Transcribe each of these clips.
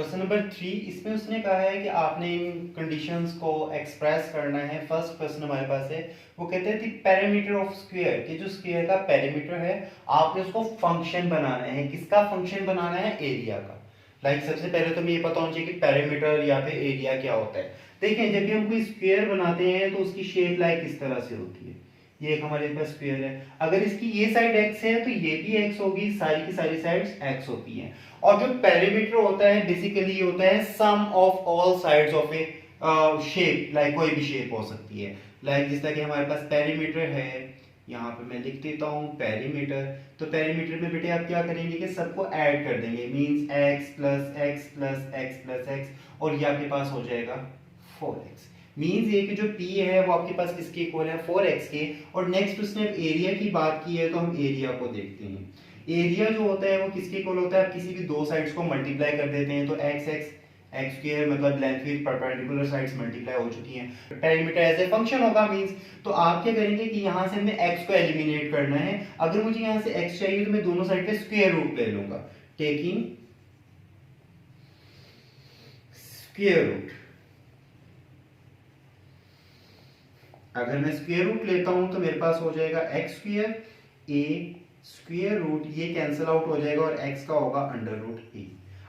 Question number 3 इसमें उसने कहा है कि आपने इन कंडीशंस को एक्सप्रेस करना है। फर्स्ट क्वेश्चन हमारे पास है, वो कहते हैं पैरामीटर ऑफ स्क्वायर, कि जो स्क्वायर का पैरामीटर है आपने उसको फंक्शन बनाना है। किसका फंक्शन बनाना है? एरिया का। सबसे पहले तो हमें ये पता होना चाहिए कि पैरामीटर या फिर एरिया क्या होता है। देखिए, जब भी हम कोई स्क्वायर बनाते हैं तो उसकी शेप इस तरह से होती है। ये एक हमारे पास स्क्वायर है, अगर इसकी ये साइड x है तो ये भी x होगी, सारी की सारी साइड्स x होती हैं। और जो पेरीमीटर होता है बेसिकली ये होता है sum of all sides of a shape, कोई भी शेप हो सकती है। जिस तरह कि हमारे पास पेरीमीटर है, यहाँ पे मैं लिख देता हूँ पेरीमीटर। तो पेरीमीटर में बेटे आप क्या करेंगे कि सबको ऐड कर देंगे, means x plus x plus x plus x, और ये आपके पास हो जाएगा 4x। मींस ये कि जो p है वो आपके पास किसके इक्वल है? 4x के। और नेक्स्ट उसने एरिया की बात की है तो हम एरिया को देखते हैं। एरिया जो होता है वो किसके इक्वल होता है? आप किसी भी दो साइड्स को मल्टीप्लाई कर देते हैं तो x स्क्वायर मतलब length with perpendicular sides multiply हो चुकी हैं। पेरीमीटर एज ए फंक्शन होगा मींस, तो आप क्या करेंगे कि यहां से हमें x को एलिमिनेट करना है। अगर मुझे यहां से x चाहिए तो मैं दोनों साइड पे स्क्वायर रूट ले लूंगा, टेकिंग स्क्वायर रूट। अगर मैं स्क्वायर रूट लेता हूं तो मेरे पास हो जाएगा एक्स स्क्वायर ए स्क्वायर रूट, ये कैंसिल आउट हो जाएगा और x का होगा अंडर रूट ए।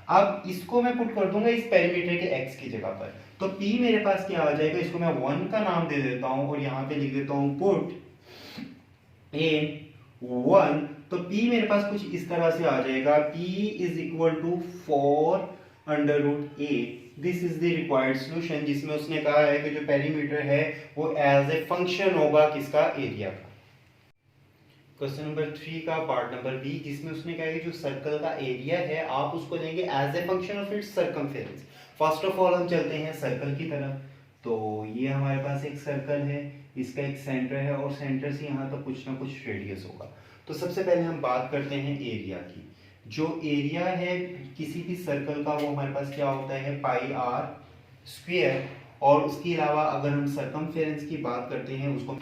अब इसको मैं पुट कर दूंगा इस पेरीमीटर के x की जगह पर, तो p मेरे पास क्या आ जाएगा? इसको मैं 1 का नाम दे देता हूं और यहां पे लिख देता हूं पुट इन 1। तो p मेरे पास कुछ इस तरह से आ जाएगा, p is equal to 4 under root A. This is the required solution, जिसमें उसने कहा है कि जो पेरीमीटर है वो एज ए फंक्शन होगा किसका? एरिया का। क्वेश्चन नंबर 3 का पार्ट नंबर बी, जिसमें उसने कहा है कि जो सर्कल का एरिया है आप उसको लेंगे as a function of its circumference. First of all हम चलते हैं सर्कल की तरफ। तो ये हमारे पास एक सर्कल है, इसका एक सेंटर है और सेंटर से यहाँ तक कुछ ना कुछ रेडियस होगा। तो सबसे पहले हम बात करते हैं एरिया की। जो एरिया है किसी भी सर्कल का वो हमारे पास क्या होता है? पाई आर स्क्वायर। और उसके अलावा अगर हम सर्कमफेरेंस की बात करते हैं, उसको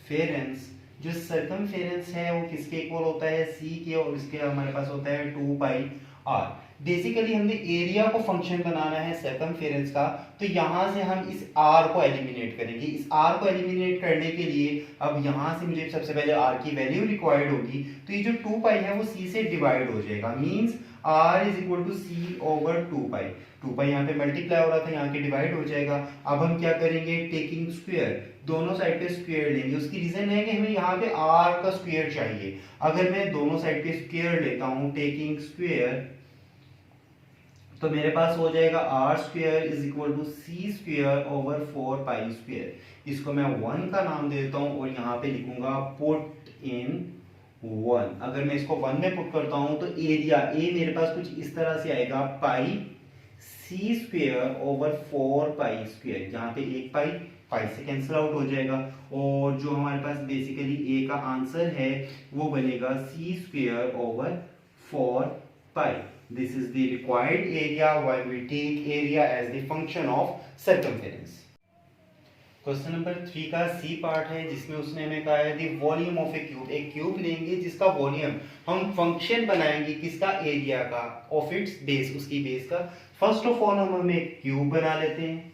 फेरेंस, जो सर्कमफेरेंस है वो किसके इक्वल होता है? सी के, और इसके हमारे पास होता है 2 पाई आर। बेसिकली हमने एरिया को फंक्शन बनाना है सर्कमफेरेंस का, तो यहां से हम इस आर को एलिमिनेट करेंगे। इस आर को एलिमिनेट करने के लिए अब यहां से मुझे सबसे पहले आर की वैल्यू रिक्वायर्ड होगी, तो ये जो 2 पाई है वो सी से डिवाइड हो जाएगा, means R is equal to C over 2 pi. 2 pi यहाँ पे मल्टीप्लाई हो रहा था, यहाँ के डिवाइड हो जाएगा। अब हम क्या करेंगे? टेकिंग स्क्वायर, दोनों साइड पे स्क्वायर लेंगे। उसकी रीजन है कि हमें यहाँ पे आर का स्क्वायर चाहिए। अगर मैं दोनों साइड पे स्क्वायर लेता हूँ, टेकिंग स्क्वायर, तो मेरे पास हो जाएगा R square is equal to C square over 4 pi square. इसको मैं 1 का नाम दे देता हूँ और यहाँ पे लिखूंगा पुट इन 1। अगर मैं इसको 1 में पुट करता हूँ तो एरिया ए मेरे पास कुछ इस तरह से आएगा, पाई सी स्क्वायर ओवर 4 पाई स्क्वायर। यहाँ पे एक पाई पाई से कैंसिल आउट हो जाएगा, और जो हमारे पास बेसिकली ए का आंसर है वो बनेगा c square over 4 pi. This is the required area while we take area as the function of circumference. Question number 3 का सी पार्ट है, जिसमें उसने हमें कहा है the volume of A cube. एक क्यूब लेंगे जिसका वॉल्यूम हम फंक्शन बनाएंगे किसका? एरिया का, ऑफ इट्स बेस, उसकी बेस का। फर्स्ट ऑफ ऑल हम एक क्यूब बना लेते हैं।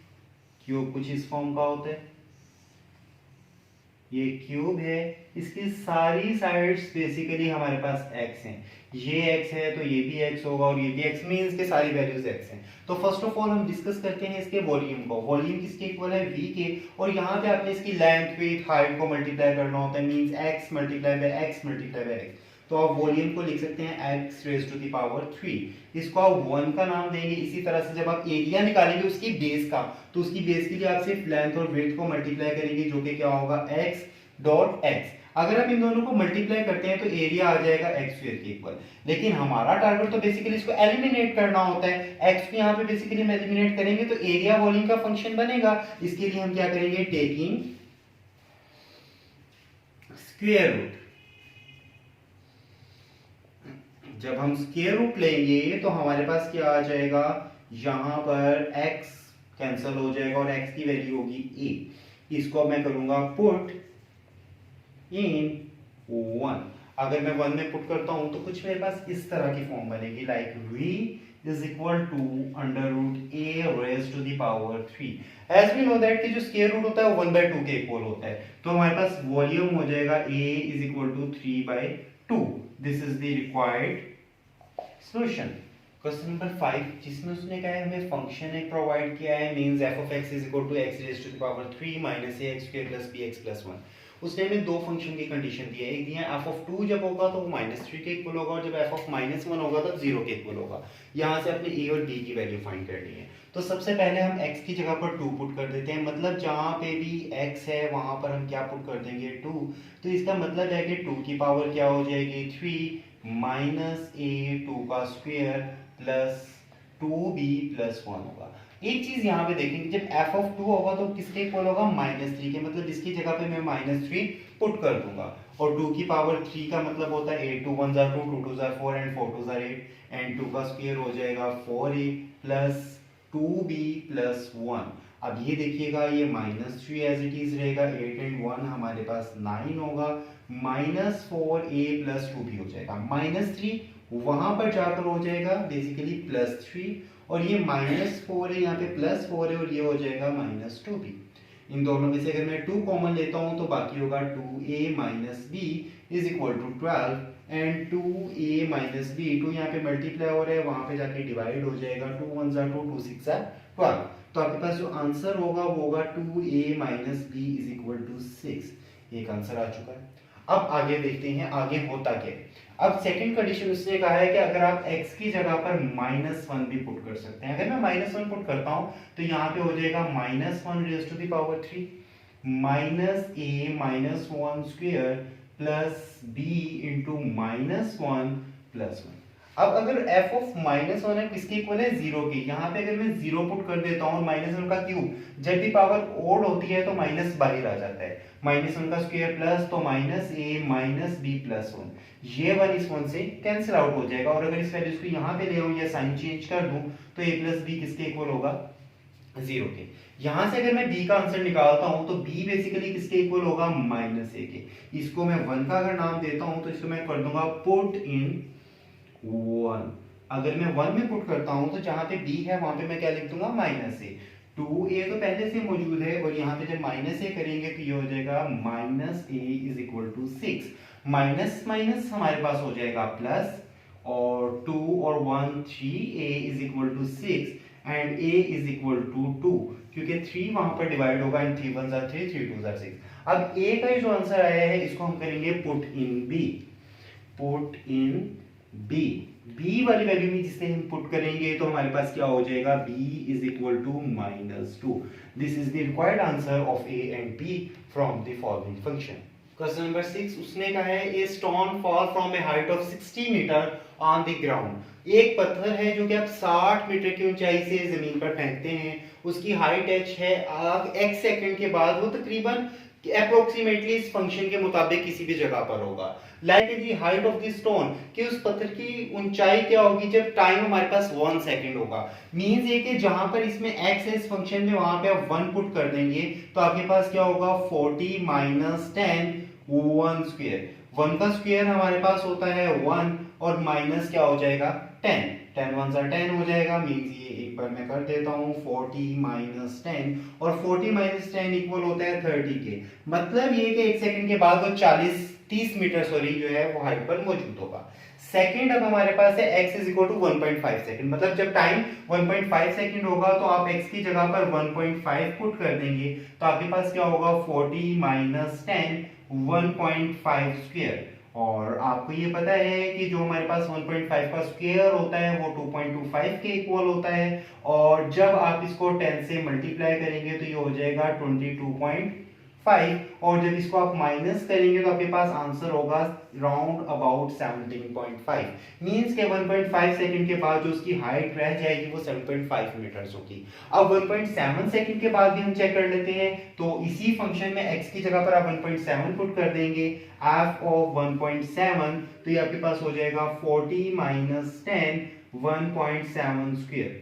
क्यूब कुछ इस फॉर्म का होता है, ये क्यूब है, इसकी सारी साइड्स बेसिकली हमारे पास x हैं। ये x है तो ये भी x होगा और ये भी x, मींस के सारी वैल्यूज x हैं। तो फर्स्ट ऑफ ऑल हम डिस्कस करते हैं इसके वॉल्यूम को। वॉल्यूम किसके इक्वल है? v के, और यहाँ पे आपने इसकी लेंथ विड्थ हाइट को मल्टीप्लाई करना होता है, means x multiply by x multiply by x। तो आप वॉल्यूम को लिख सकते हैं x raise to the power 3। इसको आप 1 का नाम देंगे। इसी तरह से जब आप एरिया निकालेंगे उसकी बेस का, तो उसकी बेस के लिए आप सिर्फ लेंथ और विड्थ को मल्टीप्लाई करेंगे, जो कि क्या होगा? x dot x। अगर आप इन दोनों को मल्टीप्लाई करते हैं तो एरिया आ जाएगा x स्क्वायर के इक्वल। लेकिन हमारा टारगेट तो बेसिकली इसको एलिमिनेट करना होता है। x को यहाँ पे बेसिकली हम एलिमिनेट करेंगे तो एरिया वॉल्यूम का फंक्शन बनेगा। इसके लिए हम क्या करेंगे? Taking square root. जब हम स्क्वायर रूट लेंगे तो हमारे पास क्या आ जाएगा? यहाँ पर x कैंसिल हो जाएगा और x की वैल्यू होगी a। इसको मैं करूंगा पुट इन 1। अगर मैं 1 में पुट करता हूं तो कुछ मेरे पास इस तरह की फॉर्म बनेगी, like v is equal to under root a raised to the power 3. As we know that कि जो स्क्वायर रूट होता है वो 1/2 के इक्वल होता है, तो हमारे पास वॉल्यूम हो जाएगा a is equal to 3/2. This is the required solution. Question number 5 जिसमें उसने कहा है हमें फंक्शन एक प्रोवाइड किया है means f of x is equal to x raised to the power 3 minus ax square plus bx plus 1. उसने हमें दो फंक्शन की कंडीशन दी है, एक दिया है f of 2 जब होगा तो वो -3 के इक्वल होगा और जब f of -1 होगा तब 0 के इक्वल होगा. यहाँ से अपने a और b की वैल्यू फाइंड करनी है. तो सबसे पहले हम x की जगह पर 2 पुट कर देते हैं, मतलब जहाँ पे भी x है वहाँ पर हम क्या पुट कर देंगे 2. तो इसका मतलब है कि 2 की पावर क्या हो जाएगी 3 माइनस a 2 का स्क्वायर प्लस 2b प्लस 1 होगा. एक चीज यहाँ पे देखेंगे जब f of 2 होगा तो किसके इक्वल होगा -3 के, मतलब इसकी जगह पे मैं -3 पुट कर दूंगा और 2 की पावर 3 का मतलब होता है 8 2 1 2 2 2 4 एंड 4 2 8 एंड 2 का स्क्वायर हो जाएगा 4a प्लस 2b प्लस 1. अब ये देखिएगा ये -3 एज इट इज रहेगा, 8 एंड 1 हमारे पास 9 होगा, -4a प्लस 2b हो जाएगा, -3 वहां पर जाकर हो जाएगा बेसिकली +3 और ये -4 है यहाँ पे +4 है और ये हो जाएगा -2b. इन दोनों में से अगर मैं 2 कॉमन लेता हूँ तो बाकी होगा 2a - b is equal to 12 and 2a - b 2 यहाँ पे मल्टीप्लाई हो रहा है वहां पे जाके डिवाइड हो जाएगा, 2 1 2 2 6 12. तो आपके पास जो आंसर होगा वो होगा 2a - b is equal to 6. एक आंसर आ चुका है. अब आगे देखते हैं आगे होता क्या है. अब सेकंड कंडीशन उसने कहा है कि अगर आप x की जगह पर -1 भी पुट कर सकते हैं. अगर मैं -1 पुट करता हूं तो यहाँ पे हो जाएगा -1 raise to the power 3 -a - 1 square plus b into -1 plus 1. अब अगर f of -1 है किसके इक्वल है 0 के, यहाँ पे अगर मैं 0 पुट कर देता हूँ और -1 का क्यूब जब भी पावर ओड होती है तो माइनस बाहर आ जाता है, -1 का स्क्वायर प्लस तो -a - b प्लस 1, ये 1 इस 1 से कैंसिल आउट हो जाएगा और अगर इस वैल्यूज को यहाँ पे ले आऊँ या साइन चेंज कर दूं तो a प्लस b किसके इक्वल होगा 0 के. यहाँ से अगर मैं b का आंसर निकालता हूँ तो b बेसिकली किसके इक्वल होगा -a के. इसको मैं 1 का अगर नाम देता हूँ तो इसको मैं कर दूंगा पुट इन 1. अगर मैं 1 में पुट करता हूं तो जहां पे b है वहां पे मैं क्या लिख दूंगा -a. 2a तो पहले से मौजूद है और यहाँ पे जब -a करेंगे तो ये हो जाएगा -a is equal to 6. Minus minus हमारे पास हो जाएगा प्लस और 2 और 1 3a is equal to 6 and a is equal to 2 क्योंकि 3 वहां पर डिवाइड होगा एंड 3 1 3 3 2 6. अब a का जो आंसर आया है इसको हम करेंगे put in b. Put in b वाली वैल्यू में जिसे हम पुट करेंगे तो हमारे पास क्या हो जाएगा b is equal to -2. This is the required answer of a and b from the following function. Question number 6 उसने कहा है a stone fall from a height of 60 metre on the ground. एक पत्थर है जो कि आप 60 मीटर की ऊंचाई से जमीन पर फेंकते हैं, उसकी हाइट h है, x सेकंड के बाद वो तकरीबन अप्रोक्सीमेटली इस फंक्शन के मुताबिक किसी भी जगह पर होगा. Like the height of the stone कि उस पत्थर की ऊंचाई क्या होगी जब टाइम हमारे पास 1 सेकंड होगा. मींस ये कि जहां पर इसमें x है इस फंक्शन में वहां पे आप 1 पुट कर देंगे तो आपके पास क्या होगा 40 - 10 1 स्क्वायर. 1 का स्क्वायर हमारे पास होता है 1 और माइनस क्या हो जाएगा 10. 10 1 10 हो जाएगा. मींस ये एक बार मैं कर देता हूँ 40 - 10 और 40 - 10 इक्वल होता है 30 के. मतलब ये कि 1 सेकंड के बाद वो 30 मीटर जो है वो हाइट पर मौजूद होगा. सेकंड अब हमारे पास है x is equal to 1.5 second. मतलब जब टाइम 1.5 सेकंड होगा तो आप x की जगह पर 1.5 पुट कर देंगे तो आपके पास क्या होगा 40 - 10 1.5 स्क्वायर. और आपको ये पता है कि जो हमारे पास 1.5 का स्क्वायर होता है वो 2.25 के इक्वल होता है और जब आप इसको 10 से मल्टीप्लाई करेंगे तो ये हो जाएगा 22.5 और जब इसको आप माइनस करेंगे तो आपके पास आंसर होगा राउंड अबाउट 17.5. मींस के 1.5 सेकंड के बाद जो उसकी हाइट रह जाएगी वो 7.5 मीटर्स होगी. अब 1.7 सेकंड के बाद भी हम चेक कर लेते हैं तो इसी फंक्शन में x की जगह पर आप 1.7 पुट कर देंगे f of 1.7 तो ये आपके पास हो जाएगा 40 - 10 1.7 स्क्वायर.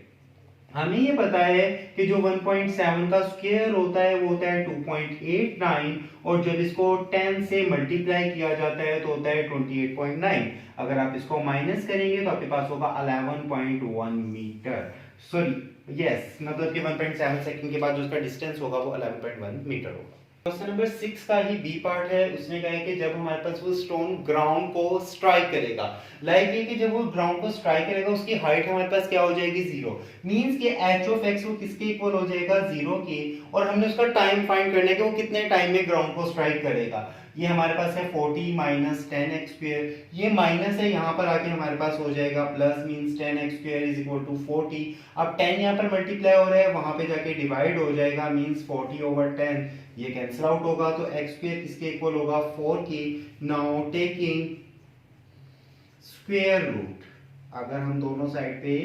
हमें ये पता है कि जो 1.7 का स्क्वायर होता है वो होता है 2.89 और जब इसको 10 से मल्टीप्लाई किया जाता है तो होता है 28.9। अगर आप इसको माइनस करेंगे तो आपके पास होगा 11.1 मीटर। सॉरी यस, मतलब कि 1.7 सेकंड के बाद जो उसका डिस्टेंस होगा वो 11.1 मीटर होगा। क्वेश्चन नंबर 6 का ही बी पार्ट है। उसने कहा है कि जब हमारे पास वो स्टोन ग्राउंड को स्ट्राइक करेगा, लाइक ये कि जब वो ग्राउंड को स्ट्राइक करेगा उसकी हाइट हमारे पास क्या हो जाएगी, 0। मींस कि एच ऑफ एक्स वो किसके इक्वल हो जाएगा, 0 के। और हमने उसका टाइम फाइंड करना है कि वो कितने टाइम में ग्राउंड को स्ट्राइक करेगा। ये हमारे पास है 40 माइनस 10x²। ये माइनस है, यहाँ पर आके हमारे पास हो जाएगा plus, means 10x² is equal to 40। अब 10 यहाँ पर मल्टीप्लाई हो रहा है, वहां पे जाके डिवाइड हो जाएगा, मींस 40/10। ये कैंसिल आउट होगा तो x² किसके इक्वल होगा, 4 के। नाउ टेकिंग स्क्वायर रूट, अगर हम दोनों साइड पे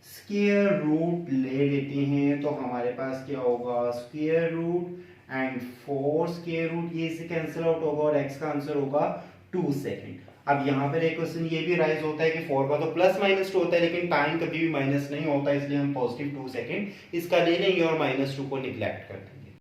स्क्वायर रूट ले लेते हैं तो हमारे पास क्या होगा, square root and 4 square root, ये से कैंसिल आउट होगा और x का आंसर होगा 2 सेकंड। अब यहाँ पर एक क्वेश्चन ये भी राइज होता है कि 4 का तो प्लस माइनस 2 होता है लेकिन टाइम कभी भी माइनस नहीं होता, इसलिए हम पॉजिटिव 2 सेकंड इसका ले लेंगे और -2 को निगलेक्ट कर देंगे।